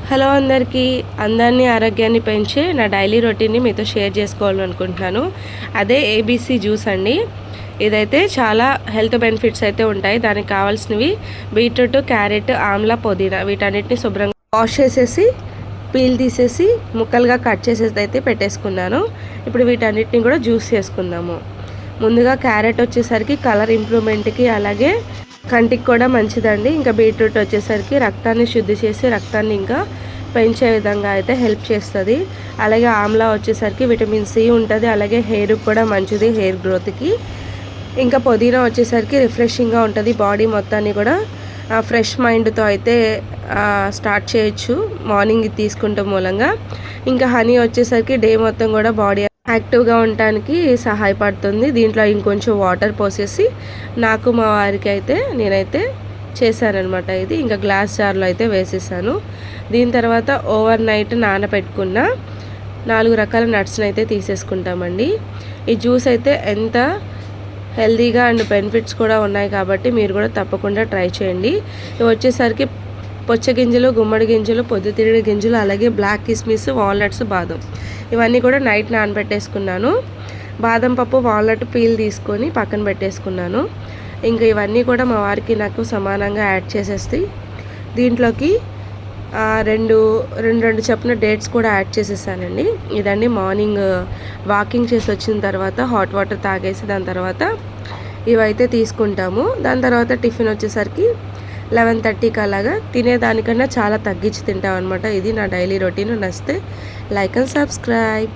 Hello అందరినీ ఆరోగ్యాన్ని పెంచే నా డైలీ రొటీన్ని మీతో షేర్ చేసుకోవాలనుకుంటున్నాను. అదే ఏబీసీ జ్యూస్ అండి. ఇదైతే చాలా హెల్త్ బెనిఫిట్స్ అయితే ఉంటాయి. దానికి కావాల్సినవి బీట్రూట్, క్యారెట్, ఆమ్లా, పుదీనా వీటన్నిటిని శుభ్రంగా వాష్ చేసేసి పీల్ తీసేసి ముక్కలుగా కట్ చేసేసి అయితే పెట్టేసుకున్నాను. ఇప్పుడు వీటన్నిటిని కూడా జ్యూస్ చేసుకుందాము. ముందుగా క్యారెట్ వచ్చేసరికి కలర్ ఇంప్రూవ్మెంట్కి అలాగే కంటికి కూడా మంచిదండి. ఇంకా బీట్రూట్ వచ్చేసరికి రక్తాన్ని శుద్ధి చేసి రక్తాన్ని ఇంకా పెంచే విధంగా అయితే హెల్ప్ చేస్తుంది. అలాగే ఆమ్లా వచ్చేసరికి విటమిన్ సి ఉంటుంది. అలాగే హెయిర్కి కూడా మంచిది, హెయిర్ గ్రోత్కి. ఇంకా పుదీనా వచ్చేసరికి రిఫ్రెషింగ్గా ఉంటుంది. బాడీ మొత్తాన్ని కూడా ఫ్రెష్ మైండ్తో అయితే స్టార్ట్ చేయొచ్చు మార్నింగ్ తీసుకుంటే మూలంగా. ఇంకా హనీ వచ్చేసరికి డే మొత్తం కూడా బాడీ యాక్టివ్గా ఉండటానికి సహాయపడుతుంది. దీంట్లో ఇంకొంచెం వాటర్ పోసేసి నాకు మా వారికి అయితే నేనైతే చేశానమాట. ఇది ఇంకా గ్లాస్ జార్లో అయితే వేసేసాను. దీని తర్వాత ఓవర్ నైట్ నానబెట్టుకున్న 4 రకాల నట్స్ని అయితే తీసేసుకుంటామండి. ఈ జ్యూస్ అయితే ఎంత హెల్తీగా అండ్ బెనిఫిట్స్ కూడా ఉన్నాయి కాబట్టి మీరు కూడా తప్పకుండా ట్రై చేయండి. ఇవి వచ్చేసరికి పొచ్చగింజలు, గుమ్మడి గింజలు, పొద్దుతిరుగుడు గింజలు, అలాగే బ్లాక్ కిస్మిస్, వాల్నట్స్, బాదం ఇవన్నీ కూడా నైట్ నానబెట్టేసుకున్నాను. బాదం పప్పు, వాల్నట్ పీల్ తీసుకొని పక్కన పెట్టేసుకున్నాను. ఇంకా ఇవన్నీ కూడా మా వారికి నాకు సమానంగా యాడ్ చేసేసి దీంట్లోకి రెండు చొప్పున డేట్స్ కూడా యాడ్ చేసేసానండి. ఇదండి మార్నింగ్ వాకింగ్ చేసి వచ్చిన తర్వాత హాట్ వాటర్ తాగేసి దాని తర్వాత ఇవైతే తీసుకుంటాము. దాని తర్వాత టిఫిన్ వచ్చేసరికి 11:30కి అలాగా తినేదానికన్నా చాలా తగ్గించి తింటాం అనమాట. ఇది నా డైలీ రొటీన్. నచ్చితే లైక్ అండ్ సబ్స్క్రైబ్.